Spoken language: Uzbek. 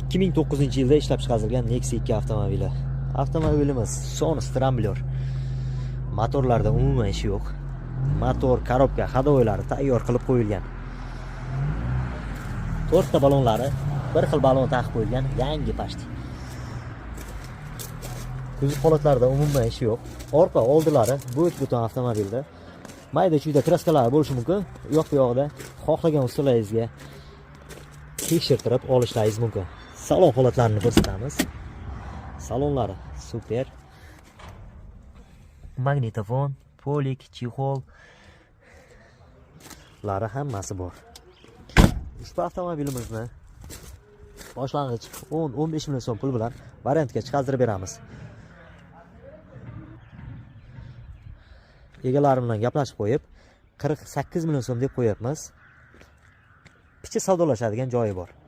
2009-yilda ishlab chiqarilgan Nexia 2 avtomobili. Avtomobilimiz Sonus Scrambler. Motorlarda umuman ishi yo'q. Motor, korobka, hadovoylari tayyor qilib qo'yilgan. 4 ta balonlari bir xil balon taqib qo'yilgan, yangi pashti. Kuzov holatlarida umuman ishi yo'q. Orqa oldilari bo'sh-butun avtomobilda. Mayda-chuyda kraskalar bo'lishi mumkin. U yoq bu yoqda xohlagan usullaringizga tekshirtirib olishlaringiz mumkin. Salon holatlarini ko'rsatamiz. Salonlari super. Magnitofon, polik, chexol lari hammasi bor. Ushbu avtomobilimizni boshlang'ich 10-15 million so'm pul bilan variantga chiqarib beramiz. Egalari bilan gaplashib qo'yib 48 million so'm deb qo'yapmiz. Picha savdolashadigan joyi bor.